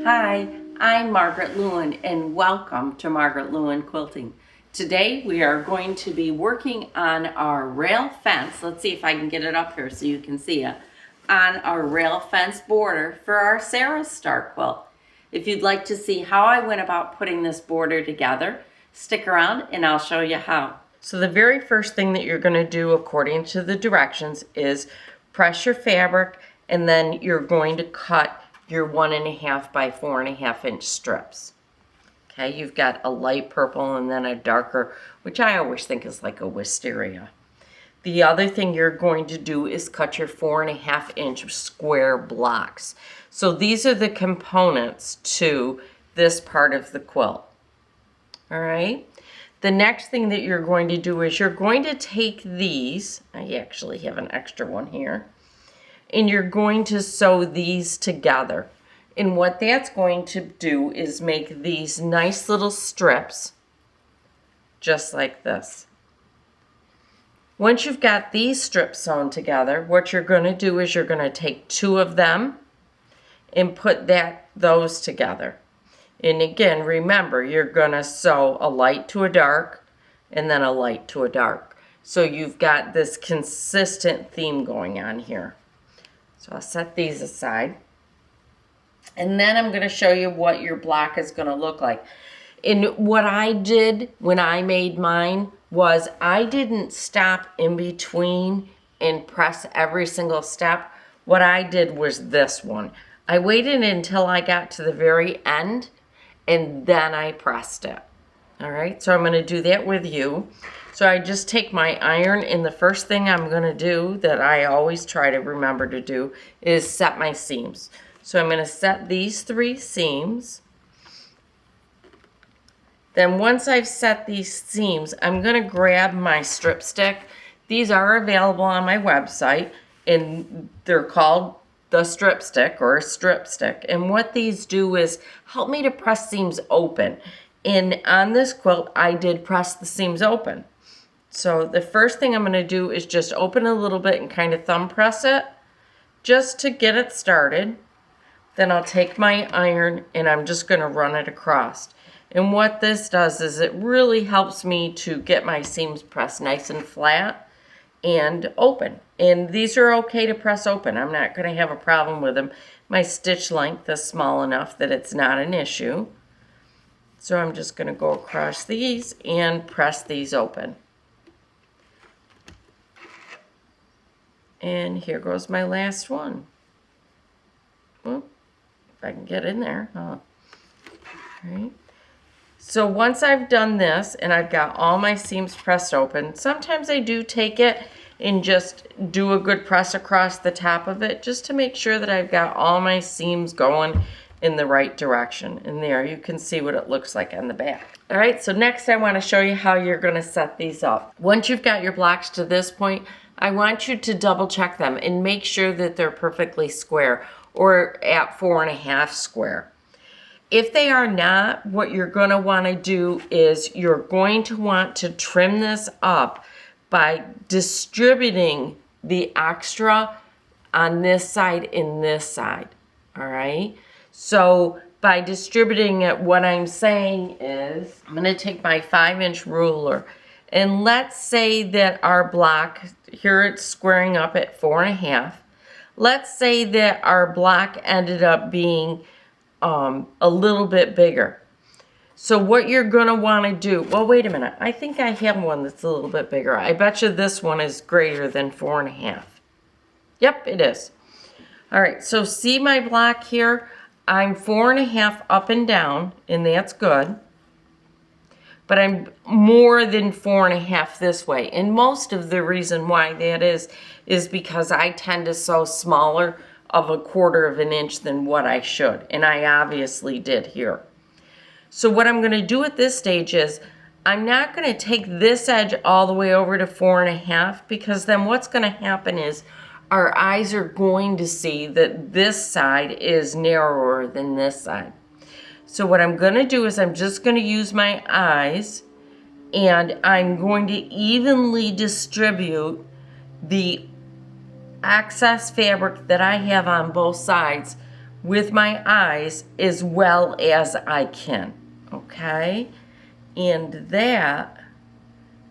Hi, I'm Margaret Lewin and welcome to Margaret Lewin Quilting. Today we are going to be working on our rail fence. Let's see if I can get it up here so you can see it. On our rail fence border for our Sarah's Star quilt. If you'd like to see how I went about putting this border together, stick around and I'll show you how. So the very first thing that you're going to do according to the directions is press your fabric, and then you're going to cut your 1.5 by 4.5 inch strips. Okay, you've got a light purple and then a darker, which I always think is like a wisteria. The other thing you're going to do is cut your 4.5 inch square blocks. So these are the components to this part of the quilt. All right. The next thing that you're going to do is you're going to take these, I actually have an extra one here, and you're going to sew these together. And what that's going to do is make these nice little strips, just like this. Once you've got these strips sewn together, what you're going to do is you're going to take 2 of them and put those together. And again, remember, you're going to sew a light to a dark and then a light to a dark. So you've got this consistent theme going on here. So I'll set these aside. And then I'm going to show you what your block is going to look like. And what I did when I made mine was I didn't stop in between and press every single step. What I did was this one. I waited until I got to the very end and then I pressed it. All right, so I'm going to do that with you. So I just take my iron, and the first thing I'm going to do that I always try to remember to do is set my seams. So I'm going to set these 3 seams. Then once I've set these seams, I'm going to grab my strip stick. These are available on my website, and they're called the strip stick or a strip stick. And what these do is help me to press seams open. And on this quilt, I did press the seams open. So the first thing I'm going to do is just open a little bit and kind of thumb press it just to get it started. Then I'll take my iron and I'm just going to run it across. And what this does is it really helps me to get my seams pressed nice and flat and open. And these are okay to press open. I'm not going to have a problem with them. My stitch length is small enough that it's not an issue. So I'm just going to go across these and press these open. And here goes my last one. Well, if I can get in there. All right. So once I've done this and I've got all my seams pressed open, sometimes I do take it and just do a good press across the top of it just to make sure that I've got all my seams going in the right direction. And there you can see what it looks like on the back. All right, so next I want to show you how you're going to set these up. Once you've got your blocks to this point, I want you to double check them and make sure that they're perfectly square or at 4.5 square. If they are not, what you're going to want to do is you're going to want to trim this up by distributing the extra on this side and this side. All right. So by distributing it, what I'm saying is I'm going to take my 5-inch ruler, and let's say that our block here, it's squaring up at 4.5. Let's say that our block ended up being a little bit bigger. So what you're going to want to do, well, wait a minute. I think I have one that's a little bit bigger. I bet you this one is greater than 4.5. Yep, it is. All right, so see my block here? I'm 4.5 up and down, and that's good. But I'm more than 4.5 this way. And most of the reason why that is because I tend to sew smaller of a 1/4 of an inch than what I should. And I obviously did here. So what I'm going to do at this stage is I'm not going to take this edge all the way over to 4.5, because then what's going to happen is our eyes are going to see that this side is narrower than this side. So what I'm going to do is I'm just going to use my eyes, and I'm going to evenly distribute the excess fabric that I have on both sides with my eyes as well as I can, okay? And that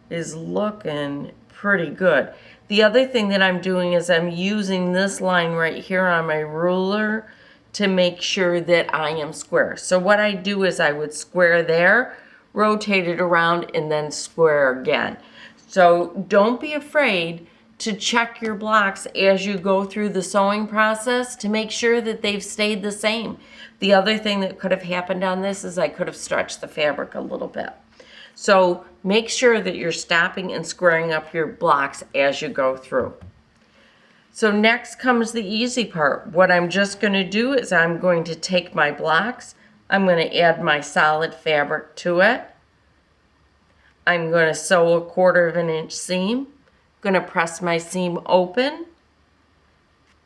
is looking pretty good. The other thing that I'm doing is I'm using this line right here on my ruler to make sure that I am square. So what I do is I would square there, rotate it around, and then square again. So don't be afraid to check your blocks as you go through the sewing process to make sure that they've stayed the same. The other thing that could have happened on this is I could have stretched the fabric a little bit. So make sure that you're stopping and squaring up your blocks as you go through. So next comes the easy part. What I'm just going to do is I'm going to take my blocks, I'm going to add my solid fabric to it. I'm going to sew a 1/4 inch seam, going to press my seam open,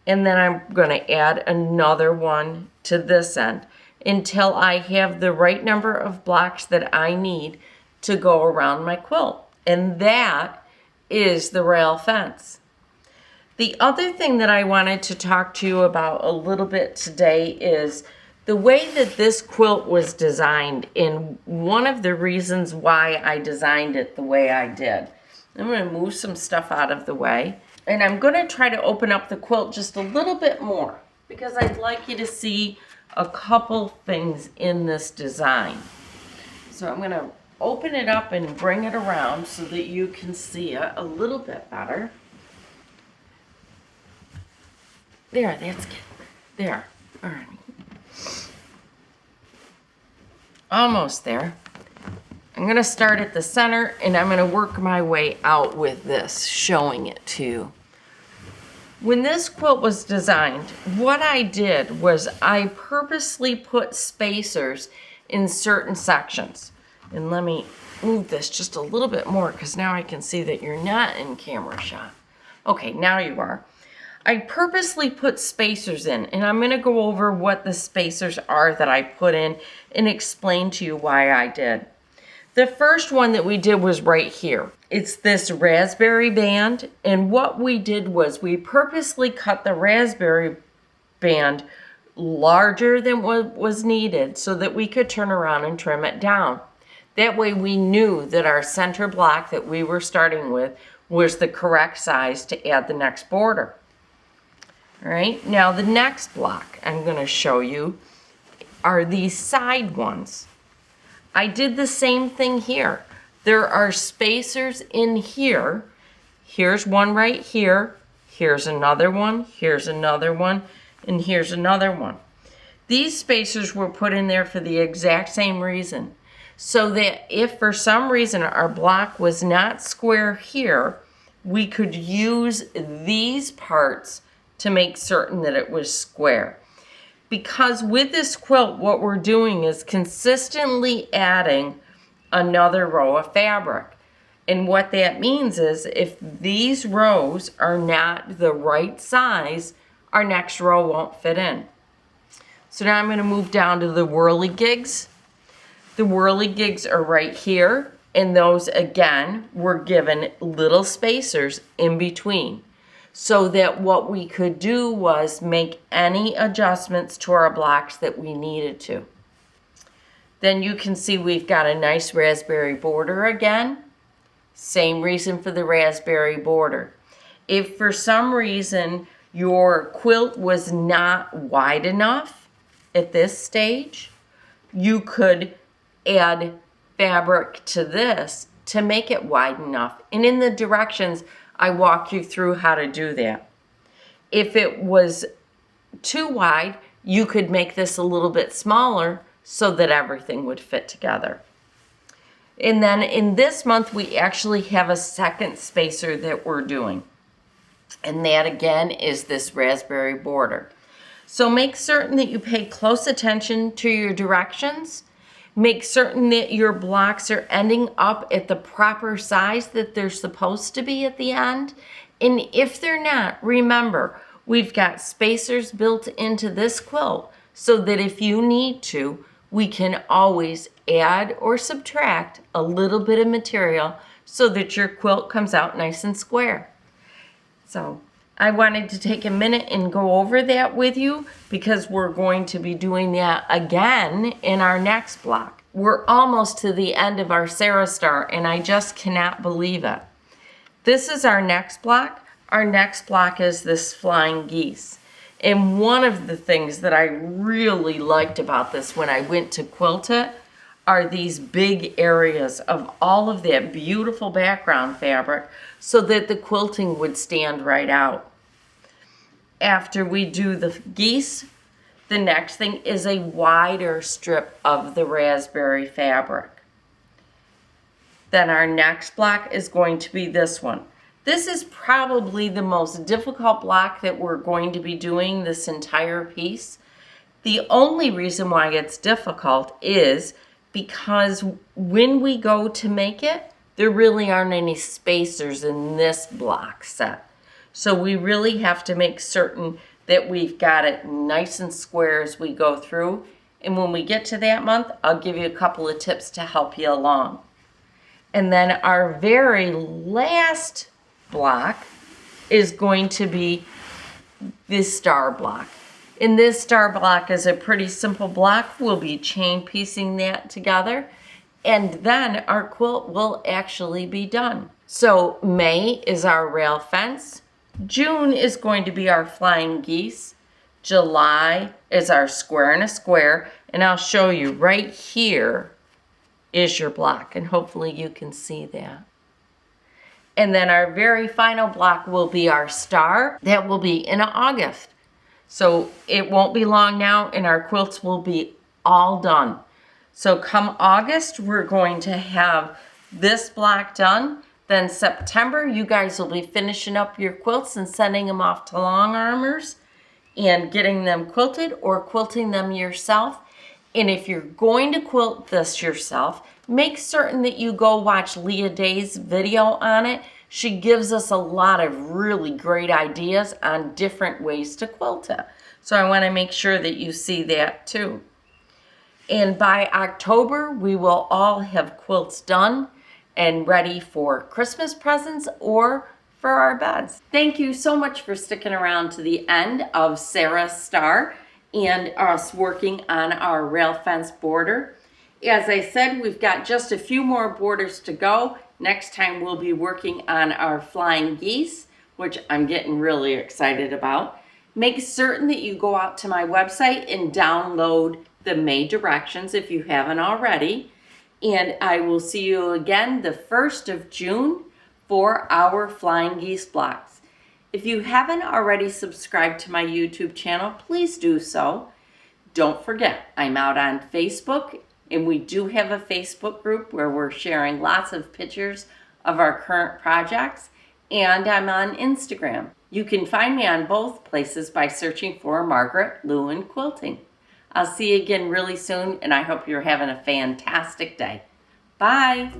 and then I'm going to add another one to this end until I have the right number of blocks that I need to go around my quilt. And that is the rail fence. The other thing that I wanted to talk to you about a little bit today is the way that this quilt was designed, and one of the reasons why I designed it the way I did. I'm going to move some stuff out of the way, and I'm going to try to open up the quilt just a little bit more because I'd like you to see a couple things in this design. So I'm going to open it up and bring it around so that you can see it a little bit better. There, that's good. There. All right. Almost there. I'm going to start at the center and I'm going to work my way out with this, showing it to you. When this quilt was designed, what I did was I purposely put spacers in certain sections. And let me move this just a little bit more because now I can see that you're not in camera shot. Okay, now you are. I purposely put spacers in, and I'm going to go over what the spacers are that I put in and explain to you why I did. The first one that we did was right here. It's this raspberry band, and what we did was we purposely cut the raspberry band larger than what was needed so that we could turn around and trim it down. That way we knew that our center block that we were starting with was the correct size to add the next border. All right, now the next block I'm going to show you are these side ones. I did the same thing here. There are spacers in here. Here's one right here. Here's another one. Here's another one. And here's another one. These spacers were put in there for the exact same reason. So that if for some reason our block was not square here, we could use these parts to make certain that it was square. Because with this quilt, what we're doing is consistently adding another row of fabric. And what that means is if these rows are not the right size, our next row won't fit in. So now I'm going to move down to the whirligigs. The whirligigs are right here, and those again were given little spacers in between, so that what we could do was make any adjustments to our blocks that we needed to. Then you can see we've got a nice raspberry border again. Same reason for the raspberry border. If for some reason your quilt was not wide enough at this stage, you could add fabric to this to make it wide enough. And in the directions, I walk you through how to do that. If it was too wide, you could make this a little bit smaller so that everything would fit together. And then in this month, we actually have a second spacer that we're doing. And that again is this raspberry border. So make certain that you pay close attention to your directions. Make certain that your blocks are ending up at the proper size that they're supposed to be at the end. And if they're not, remember, we've got spacers built into this quilt so that if you need to, we can always add or subtract a little bit of material so that your quilt comes out nice and square. So I wanted to take a minute and go over that with you because we're going to be doing that again in our next block. We're almost to the end of our Sarah Star and I just cannot believe it. This is our next block. Our next block is this flying geese. And one of the things that I really liked about this when I went to quilt it are these big areas of all of that beautiful background fabric so that the quilting would stand right out. After we do the geese, the next thing is a wider strip of the raspberry fabric. Then our next block is going to be this one. This is probably the most difficult block that we're going to be doing this entire piece. The only reason why it's difficult is because when we go to make it, there really aren't any spacers in this block set. So we really have to make certain that we've got it nice and square as we go through. And when we get to that month, I'll give you a couple of tips to help you along. And then our very last block is going to be this star block. And this star block is a pretty simple block. We'll be chain piecing that together. And then our quilt will actually be done. So May is our rail fence. June is going to be our flying geese. July is our square and a square. And I'll show you right here is your block. And hopefully you can see that. And then our very final block will be our star. That will be in August. So it won't be long now and our quilts will be all done. So come August, we're going to have this block done. Then September, you guys will be finishing up your quilts and sending them off to Long Armers and getting them quilted or quilting them yourself. And if you're going to quilt this yourself, make certain that you go watch Leah Day's video on it. She gives us a lot of really great ideas on different ways to quilt it. So I want to make sure that you see that too. And by October, we will all have quilts done and ready for Christmas presents or for our beds. Thank you so much for sticking around to the end of Sarah's Star and us working on our rail fence border. As I said, we've got just a few more borders to go. Next time we'll be working on our flying geese, which I'm getting really excited about. Make certain that you go out to my website and download the May directions if you haven't already. And I will see you again the 1st of June for our flying geese blocks. If you haven't already subscribed to my YouTube channel, please do so. Don't forget, I'm out on Facebook, and we do have a Facebook group where we're sharing lots of pictures of our current projects, and I'm on Instagram. You can find me on both places by searching for Margaret Lewin Quilting. I'll see you again really soon, and I hope you're having a fantastic day. Bye.